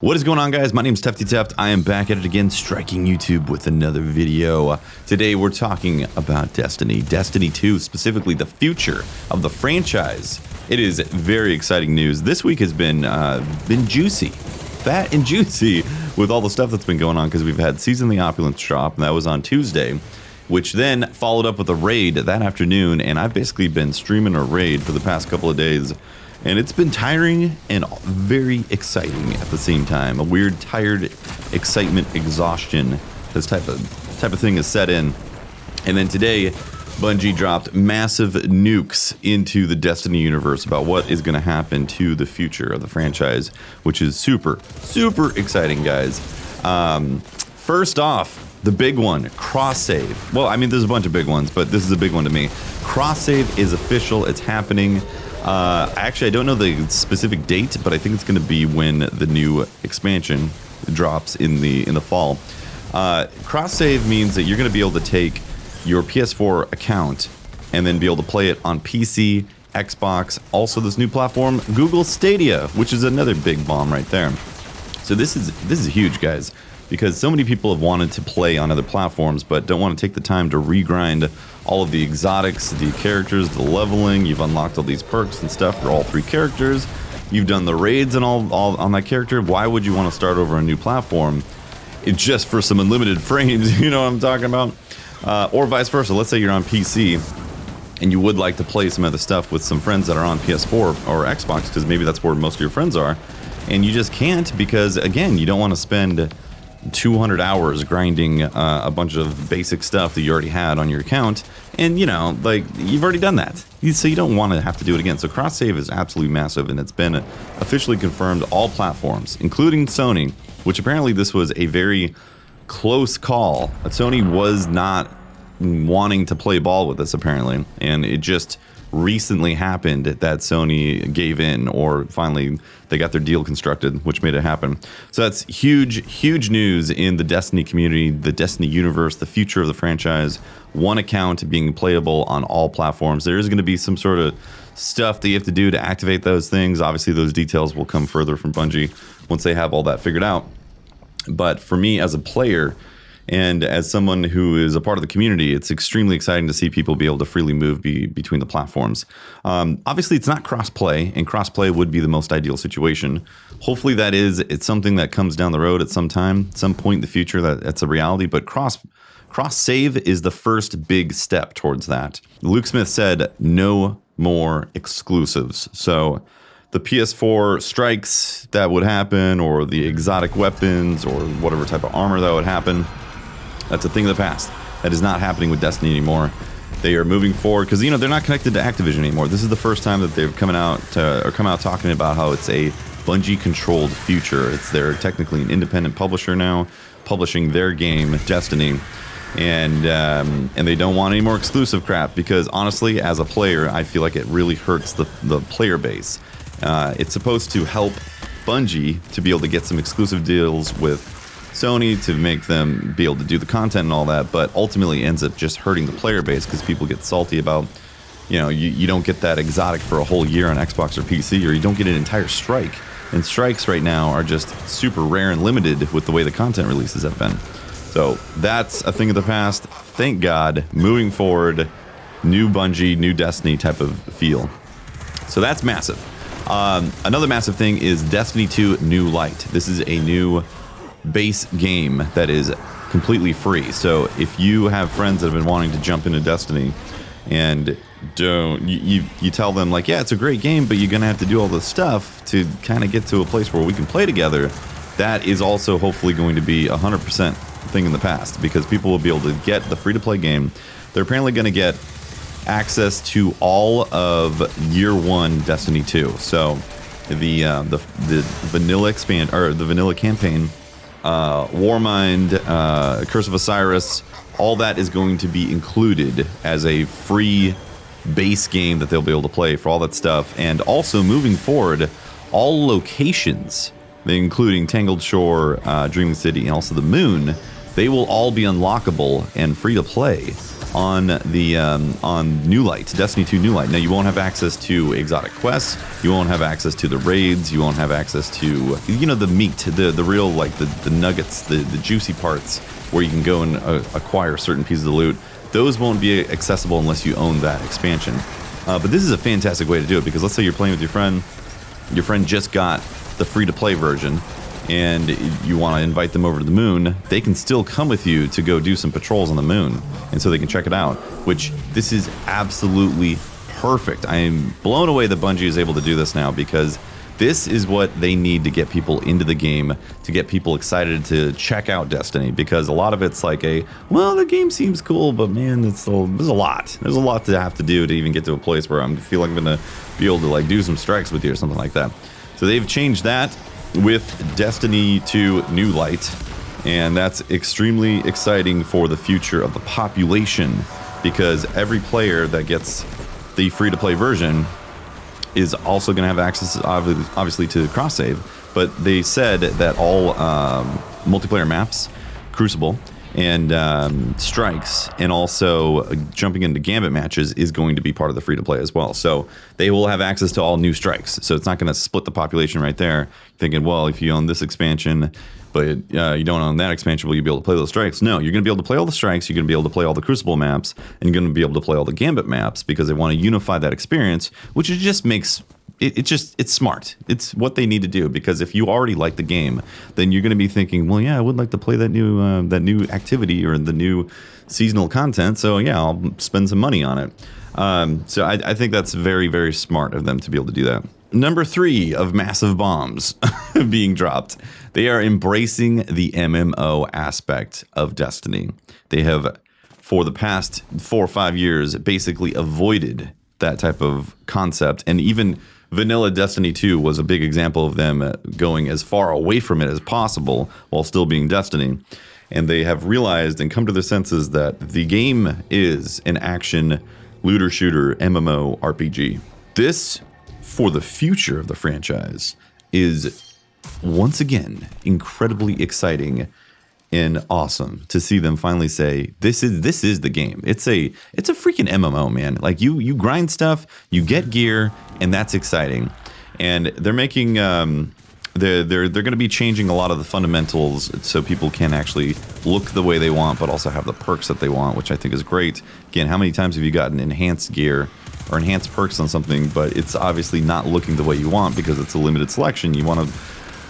What is going on, guys? My name is Tefty. I am back at it again, striking YouTube with another video. Today we're talking about Destiny 2, specifically the future of the franchise. It is very exciting news. This week has been juicy, fat and juicy with all the stuff that's been going on, because we've had Season of the Opulence drop, and that was on Tuesday, which then followed up with a raid that afternoon, and I've basically been streaming a raid for the past couple of days. And it's been tiring and very exciting at the same time. A weird, tired excitement, exhaustion. This type of thing is set in. And then today, Bungie dropped massive nukes into the Destiny universe about what is going to happen to the future of the franchise, which is super, super exciting, guys. First off, the big one, cross save. Well, I mean, there's a bunch of big ones, but this is a big one to me. Cross save is official. It's happening. Actually, I don't know the specific date, but I think it's going to be when the new expansion drops in the fall. Cross save means that you're going to be able to take your PS4 account and then be able to play it on PC, Xbox, also this new platform, Google Stadia, which is another big bomb right there. So this is huge, guys, because so many people have wanted to play on other platforms but don't want to take the time to regrind all of the exotics, the characters, the leveling. You've unlocked all these perks and stuff for all 3 characters. You've done the raids and all on that character. Why would you want to start over a new platform? It's just for some unlimited frames, you know what I'm talking about? Or vice versa. Let's say you're on PC and you would like to play some other stuff with some friends that are on PS4 or Xbox, because maybe that's where most of your friends are, and you just can't because, again, you don't want to spend 200 hours grinding a bunch of basic stuff that you already had on your account, and, you know, like, you've already done that, so you don't want to have to do it again. So cross save is absolutely massive, and it's been officially confirmed all platforms, including Sony, which apparently this was a very close call. Sony was not wanting to play ball with this, apparently, and it just recently happened that Sony gave in, or finally they got their deal constructed, which made it happen. So that's huge news in the Destiny community, the Destiny universe, the future of the franchise. One account being playable on all platforms. There is going to be some sort of stuff that you have to do to activate those things. Obviously, those details will come further from Bungie once they have all that figured out. But for me as a player, and as someone who is a part of the community, it's extremely exciting to see people be able to freely move between the platforms. Obviously, it's not cross-play, and cross-play would be the most ideal situation. Hopefully it's something that comes down the road at some time, some point in the future, that's a reality, but cross-save is the first big step towards that. Luke Smith said, no more exclusives. So the PS4 strikes that would happen, or the exotic weapons, or whatever type of armor that would happen, that's a thing of the past. That is not happening with Destiny anymore. They are moving forward because, you know, they're not connected to Activision anymore. This is the first time that they've come out talking about how it's a Bungie-controlled future. They're technically an independent publisher now, publishing their game, Destiny, and they don't want any more exclusive crap, because honestly, as a player, I feel like it really hurts the player base. It's supposed to help Bungie to be able to get some exclusive deals with Sony to make them be able to do the content and all that, but ultimately ends up just hurting the player base because people get salty about, you know, you don't get that exotic for a whole year on Xbox or PC, or you don't get an entire strike. And strikes right now are just super rare and limited with the way the content releases have been. So that's a thing of the past. Thank God. Moving forward, new Bungie, new Destiny type of feel. So that's massive. Another massive thing is Destiny 2 New Light. This is a new base game that is completely free. So if you have friends that have been wanting to jump into Destiny and you tell them, like, yeah, it's a great game, but you're gonna have to do all this stuff to kind of get to a place where we can play together, that is also hopefully going to be 100% thing in the past, because people will be able to get the free-to-play game. They're apparently going to get access to all of Year 1 Destiny 2. So the vanilla the vanilla campaign, Warmind, Curse of Osiris, all that is going to be included as a free base game that they'll be able to play for all that stuff. And also, moving forward, all locations, including Tangled Shore, Dreaming City, and also the Moon, they will all be unlockable and free to play on the on New Light, Destiny 2 New Light. Now you won't have access to exotic quests, you won't have access to the raids, you won't have access to, you know, the meat, the real, like the nuggets, the juicy parts where you can go and acquire certain pieces of loot. Those won't be accessible unless you own that expansion. But this is a fantastic way to do it, because let's say you're playing with your friend just got the free-to-play version, and you want to invite them over to the moon. They can still come with you to go do some patrols on the moon, and so they can check it out, which this is absolutely perfect. I am blown away that Bungie is able to do this now, because this is what they need to get people into the game, to get people excited to check out Destiny, because a lot of it's like well, the game seems cool, but man, there's a lot. There's a lot to have to do to even get to a place where I feel like I'm going to be able to like do some strikes with you or something like that. So they've changed that with Destiny 2 New Light, and that's extremely exciting for the future of the population, because every player that gets the free-to-play version is also going to have access, obviously, to cross-save. But they said that all multiplayer maps, Crucible, and strikes, and also jumping into Gambit matches is going to be part of the free-to-play as well. So they will have access to all new strikes. So it's not going to split the population right there, thinking, well, if you own this expansion, but you don't own that expansion, will you be able to play those strikes? No, you're going to be able to play all the strikes, you're going to be able to play all the Crucible maps, and you're going to be able to play all the Gambit maps, because they want to unify that experience, which it just makes... It's smart. It's what they need to do, because if you already like the game, then you're going to be thinking, well, yeah, I would like to play that new activity or the new seasonal content. So yeah, I'll spend some money on it. So I think that's very, very smart of them to be able to do that. Number 3 of massive bombs being dropped. They are embracing the MMO aspect of Destiny. They have, for the past 4 or 5 years, basically avoided that type of concept, and even vanilla Destiny 2 was a big example of them going as far away from it as possible while still being Destiny. And they have realized and come to their senses that the game is an action looter shooter MMO RPG. This, for the future of the franchise, is once again incredibly exciting and awesome to see them finally say this is the game. It's a freaking MMO, man. Like you grind stuff, you get gear, and that's exciting. And they're making they're going to be changing a lot of the fundamentals so people can actually look the way they want, but also have the perks that they want, which I think is great. Again, how many times have you gotten enhanced gear or enhanced perks on something, but it's obviously not looking the way you want because it's a limited selection? You want to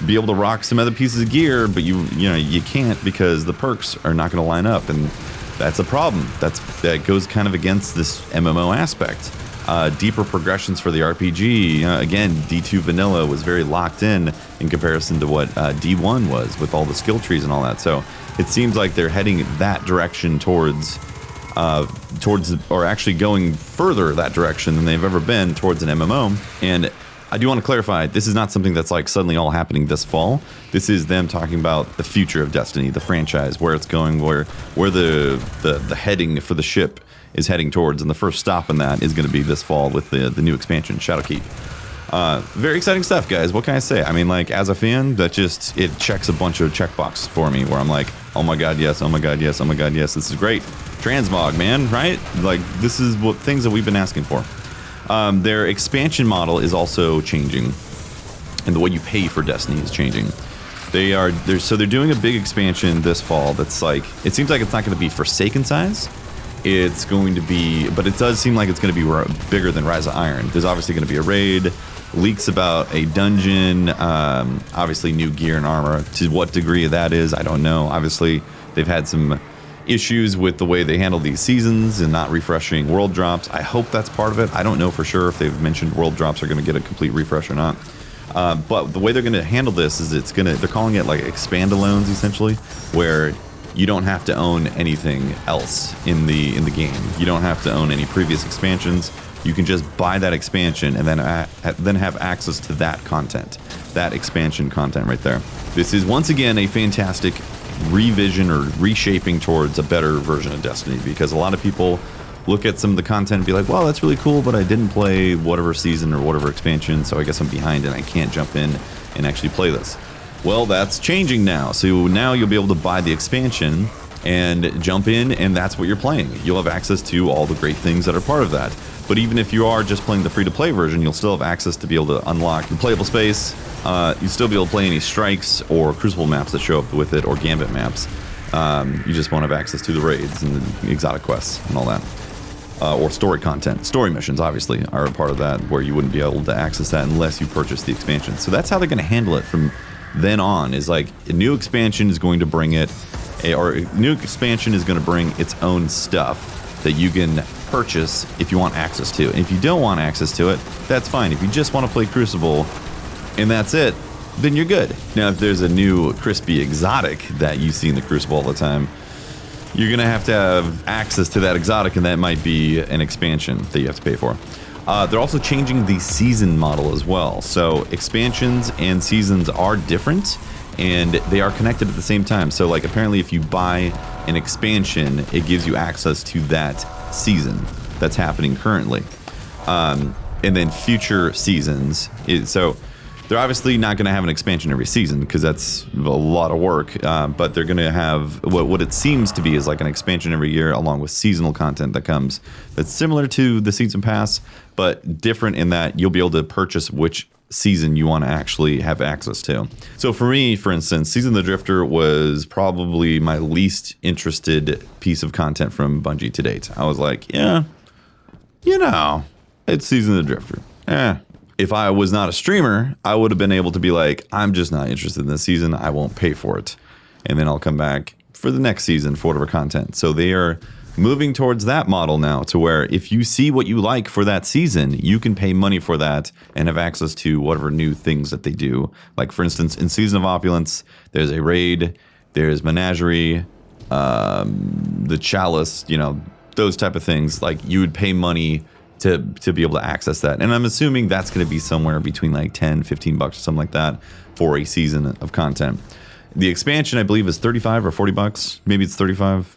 be able to rock some other pieces of gear, but you can't because the perks are not going to line up, and that's a problem. That goes kind of against this MMO aspect. Deeper progressions for the RPG. Again, D2 vanilla was very locked in comparison to what D1 was with all the skill trees and all that. So it seems like they're heading that direction towards, or actually going further that direction than they've ever been towards an MMO. And I do want to clarify, this is not something that's like suddenly all happening this fall. This is them talking about the future of Destiny, the franchise, where it's going, where the heading for the ship is heading towards, and the first stop in that is going to be this fall with the new expansion, Shadowkeep. Very exciting stuff, guys. What can I say? I mean, like, as a fan, it checks a bunch of checkboxes for me, where I'm like, oh my god, yes, oh my god, yes, oh my god, yes, this is great. Transmog, man, right? Like, this is what things that we've been asking for. Their expansion model is also changing, and the way you pay for Destiny is changing. They're doing a big expansion this fall that's like, it seems like it's not going to be Forsaken size. It's going to be, but it does seem like it's going to be bigger than Rise of Iron. There's obviously going to be a raid, leaks about a dungeon, obviously new gear and armor. To what degree that is, I don't know. Obviously, they've had some issues with the way they handle these seasons and not refreshing world drops. I hope that's part of it. I don't know for sure if they've mentioned world drops are going to get a complete refresh or not. But the way they're going to handle this is they're calling it like expand-alones, essentially, where you don't have to own anything else in the game. You don't have to own any previous expansions. You can just buy that expansion and then have access to that content, that expansion content right there. This is once again a fantastic revision or reshaping towards a better version of Destiny, because a lot of people look at some of the content and be like, well, that's really cool, but I didn't play whatever season or whatever expansion, so I guess I'm behind and I can't jump in and actually play this. Well, that's changing now. So now you'll be able to buy the expansion and jump in, and that's what you're playing. You'll have access to all the great things that are part of that. But even if you are just playing the free-to-play version, you'll still have access to be able to unlock the playable space. You'll still be able to play any strikes or Crucible maps that show up with it, or Gambit maps. You just won't have access to the raids and the exotic quests and all that. Or story content. Story missions, obviously, are a part of that, where you wouldn't be able to access that unless you purchase the expansion. So that's how they're going to handle it from then on, is like a new expansion is going to bring it, or a new expansion is going to bring its own stuff that you can purchase if you want access to. And if you don't want access to it, that's fine. If you just want to play Crucible and that's it, then you're good. Now, if there's a new crispy exotic that you see in the Crucible all the time, you're going to have access to that exotic, and that might be an expansion that you have to pay for. They're also changing the season model as well. So expansions and seasons are different, and they are connected at the same time. So like, apparently if you buy an expansion, it gives you access to that season that's happening currently. And then future seasons, so they're obviously not going to have an expansion every season, because that's a lot of work, but they're going to have what it seems to be is like an expansion every year, along with seasonal content that comes that's similar to the season pass, but different in that you'll be able to purchase which season you want to actually have access to. So for me, for instance, Season of the Drifter was probably my least interested piece of content from Bungie to date. I was like, yeah, you know, it's Season of the Drifter. If I was not a streamer, I would have been able to be like, I'm just not interested in this season. I won't pay for it. And then I'll come back for the next season for whatever content. So they are moving towards that model now, to where if you see what you like for that season, you can pay money for that and have access to whatever new things that they do. Like, for instance, in Season of Opulence, there's a raid, there's Menagerie, the Chalice, you know, those type of things. Like, you would pay money to be able to access that. And I'm assuming that's going to be somewhere between like 10, 15 bucks or something like that for a season of content. The expansion, I believe, is 35 or 40 bucks. Maybe it's 35.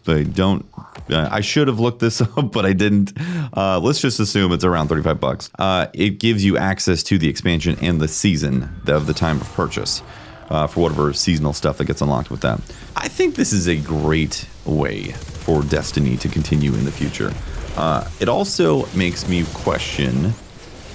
I should have looked this up, but I didn't. Let's just assume it's around 35 bucks. It gives you access to the expansion and the season of the time of purchase for whatever seasonal stuff that gets unlocked with that. I think this is a great way for Destiny to continue in the future. It also makes me question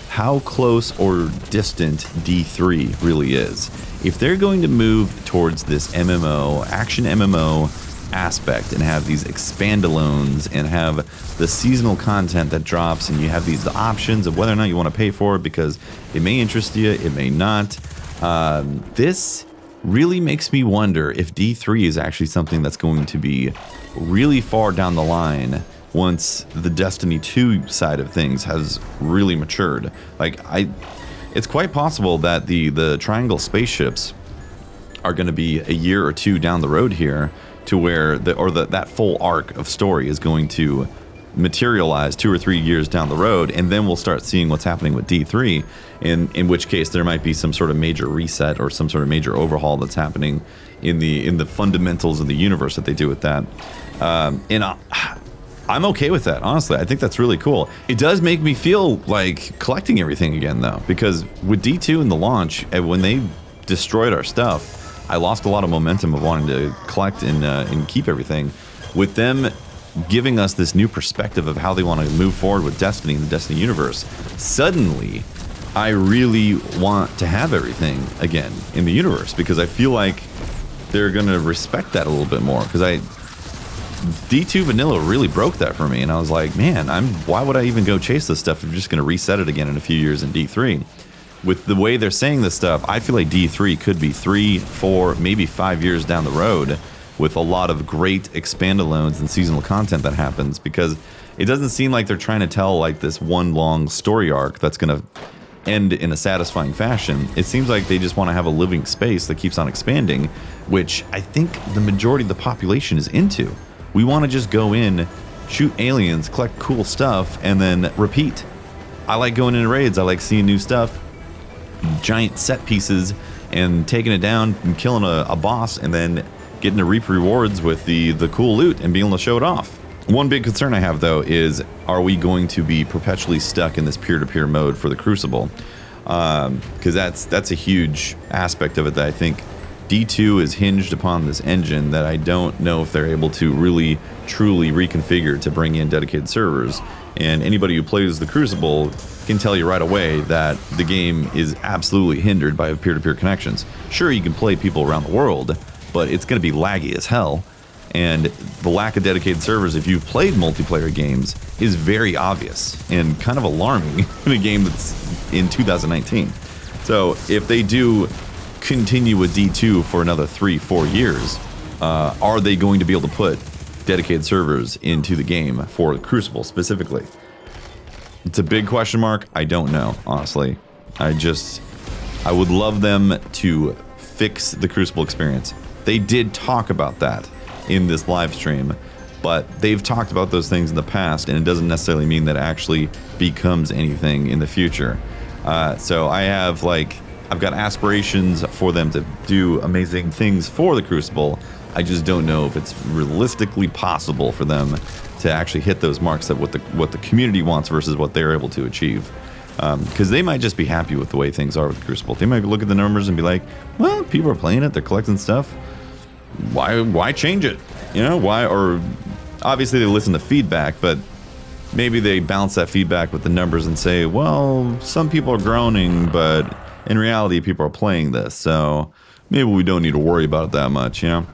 how close or distant D3 really is. If they're going to move towards this MMO, action MMO aspect, and have these expandalones and have the seasonal content that drops, and you have these options of whether or not you want to pay for it because it may interest you, it may not. This really makes me wonder if D3 is actually something that's going to be really far down the line once the Destiny 2 side of things has really matured. Like, it's quite possible that the Triangle spaceships are going to be a year or two down the road here, to where that full arc of story is going to materialize 2 or 3 years down the road, and then we'll start seeing what's happening with D3, in which case there might be some sort of major reset or some sort of major overhaul that's happening in the fundamentals of the universe that they do with that. I'm okay with that, honestly. I think that's really cool. It does make me feel like collecting everything again, though, because with D2 in the launch, when they destroyed our stuff, I lost a lot of momentum of wanting to collect and keep everything. With them giving us this new perspective of how they want to move forward with Destiny and the Destiny universe, suddenly I really want to have everything again in the universe, because I feel like they're going to respect that a little bit more, because D2 Vanilla really broke that for me, and I was like, man, why would I even go chase this stuff if I'm just going to reset it again in a few years in D3? With the way they're saying this stuff, I feel like D3 could be 3, 4, maybe 5 years down the road, with a lot of great expandalones and seasonal content that happens, because it doesn't seem like they're trying to tell like this one long story arc that's going to end in a satisfying fashion. It seems like they just want to have a living space that keeps on expanding, which I think the majority of the population is into. We want to just go in, shoot aliens, collect cool stuff, and then repeat. I like going into raids. I like seeing new stuff, giant set pieces, and taking it down and killing a boss, and then getting to reap rewards with the cool loot and being able to show it off. One big concern I have, though, is are we going to be perpetually stuck in this peer-to-peer mode for the Crucible? Because that's a huge aspect of it that I think D2 is hinged upon this engine that I don't know if they're able to really truly reconfigure to bring in dedicated servers. And anybody who plays the Crucible can tell you right away that the game is absolutely hindered by peer-to-peer connections. Sure, you can play people around the world, but it's going to be laggy as hell. And the lack of dedicated servers, if you've played multiplayer games, is very obvious and kind of alarming in a game that's in 2019. So if they do continue with D2 for another 3-4 years, are they going to be able to put dedicated servers into the game for the Crucible specifically? It's a big question mark. I don't know, honestly. I would love them to fix the Crucible experience. They did talk about that in this live stream, but they've talked about those things in the past, and it doesn't necessarily mean that it actually becomes anything in the future. So I've got aspirations for them to do amazing things for the Crucible. I just don't know if it's realistically possible for them to actually hit those marks that what the community wants versus what they're able to achieve. Because they might just be happy with the way things are with the Crucible. They might look at the numbers and be like, well, people are playing it, they're collecting stuff. Why change it? You know, why? Or obviously they listen to feedback, but maybe they bounce that feedback with the numbers and say, well, some people are groaning, but in reality, people are playing this, so maybe we don't need to worry about it that much, you know?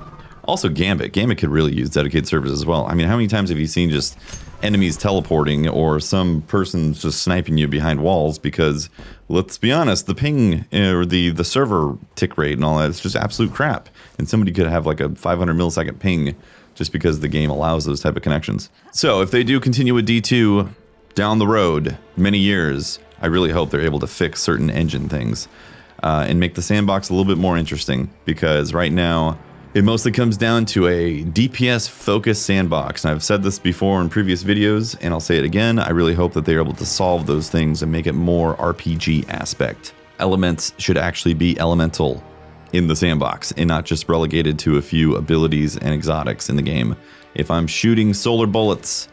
Also, Gambit could really use dedicated servers as well. I mean, how many times have you seen just enemies teleporting or some person just sniping you behind walls? Because, let's be honest, the ping or the server tick rate and all that is just absolute crap. And somebody could have like a 500 millisecond ping just because the game allows those type of connections. So if they do continue with D2 down the road, many years, I really hope they're able to fix certain engine things and make the sandbox a little bit more interesting, because right now it mostly comes down to a DPS focused sandbox. And I've said this before in previous videos, and I'll say it again. I really hope that they're able to solve those things and make it more RPG aspect. Elements should actually be elemental in the sandbox and not just relegated to a few abilities and exotics in the game. If I'm shooting solar bullets,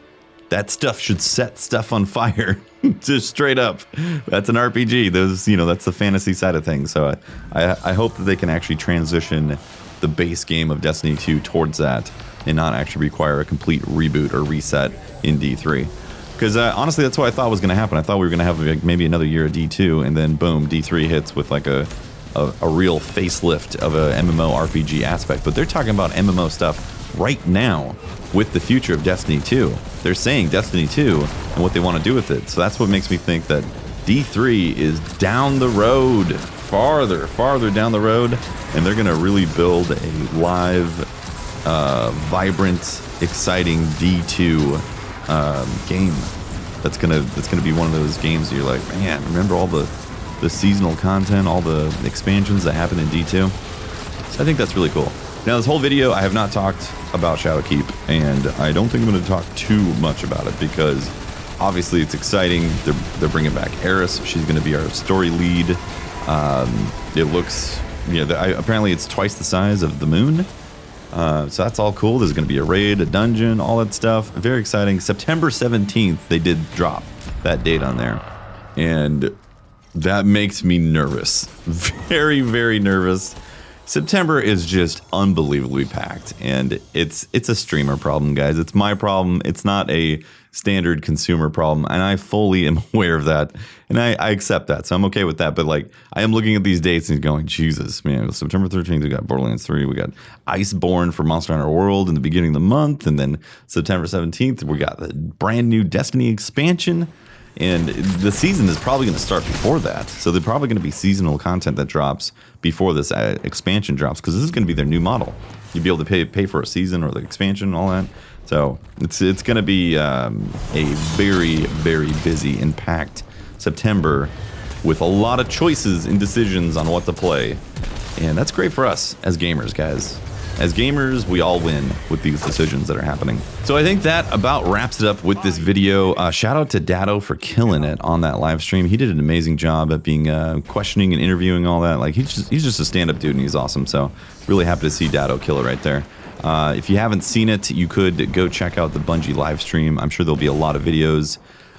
that stuff should set stuff on fire. Just straight up. That's an RPG. Those, you know, that's the fantasy side of things. So I hope that they can actually transition the base game of Destiny 2 towards that and not actually require a complete reboot or reset in D3. Because honestly, that's what I thought was going to happen. I thought we were going to have like maybe another year of D2, and then boom, D3 hits with like a real facelift of a MMO RPG aspect. But they're talking about MMO stuff right now with the future of Destiny 2. They're saying Destiny 2 and what they want to do with it. So that's what makes me think that D3 is down the road, farther down the road, and they're going to really build a live, vibrant, exciting D2 game. That's gonna be one of those games you're like, man, remember all the seasonal content, all the expansions that happen in D2? So I think that's really cool. Now, this whole video, I have not talked about Shadowkeep, and I don't think I'm going to talk too much about it because obviously it's exciting. They're bringing back Eris. She's going to be our story lead. It looks, apparently it's twice the size of the moon. So that's all cool. There's going to be a raid, a dungeon, all that stuff. Very exciting. September 17th, they did drop that date on there. And that makes me nervous. Very, very nervous. September is just unbelievably packed, and it's a streamer problem, guys. It's my problem. It's not a standard consumer problem, and I fully am aware of that, and I accept that, so I'm okay with that. But like, I am looking at these dates and going, Jesus, man, September 13th, we got Borderlands 3, we got Iceborne for Monster Hunter World in the beginning of the month, and then September 17th, we got the brand new Destiny expansion. And the season is probably going to start before that. So they're probably going to be seasonal content that drops before this expansion drops, because this is going to be their new model. You'll be able to pay for a season or the expansion and all that. So it's going to be a very, very busy and packed September with a lot of choices and decisions on what to play. And that's great for us as gamers, guys. As gamers, we all win with these decisions that are happening. So I think that about wraps it up with this video. Shout out to Dado for killing it on that live stream. He did an amazing job at being questioning and interviewing all that. Like he's just a stand-up dude and he's awesome. So really happy to see Dado kill it right there. If you haven't seen it, you could go check out the Bungie live stream. I'm sure there'll be a lot of videos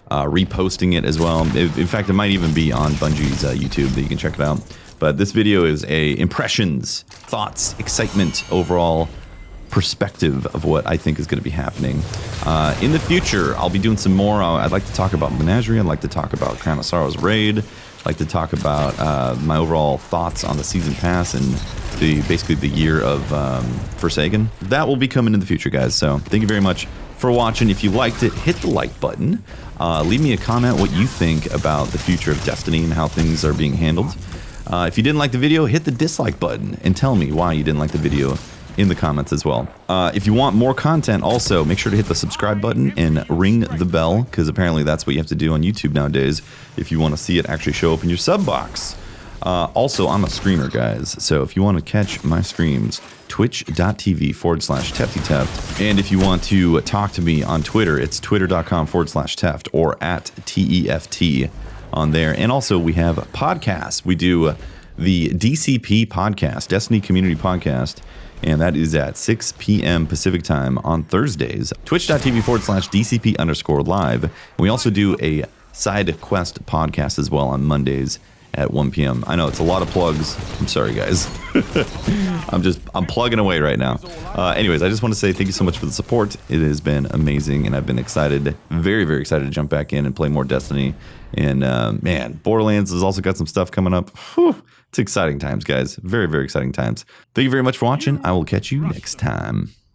reposting it as well. In fact, it might even be on Bungie's YouTube that you can check it out. But this video is a impressions, thoughts, excitement, overall perspective of what I think is going to be happening. In the future, I'll be doing some more. I'd like to talk about Menagerie. I'd like to talk about Crown of Sorrows Raid. I'd like to talk about my overall thoughts on the Season Pass and basically the year of Forsaken. That will be coming in the future, guys. So thank you very much for watching. If you liked it, hit the like button. Leave me a comment what you think about the future of Destiny and how things are being handled. If you didn't like the video, hit the dislike button and tell me why you didn't like the video in the comments as well. If you want more content, also make sure to hit the subscribe button and ring the bell, because apparently that's what you have to do on YouTube nowadays if you want to see it actually show up in your sub box. Also, I'm a streamer, guys, so if you want to catch my streams, twitch.tv/TeftyTeft. And if you want to talk to me on Twitter, it's twitter.com/Teft or at TEFT on there. And also, we have podcasts. We do the DCP podcast, Destiny Community Podcast, and that is at 6 p.m. Pacific time on Thursdays. Twitch.tv/DCP_live. And we also do a side quest podcast as well on Mondays at 1 p.m. I know it's a lot of plugs. I'm sorry, guys. I'm plugging away right now. Anyways, I just want to say thank you so much for the support. It has been amazing, and I've been excited, very, very excited to jump back in and play more Destiny. And man, Borderlands has also got some stuff coming up. Whew. It's exciting times, guys. Very, very exciting times. Thank you very much for watching. I will catch you next time.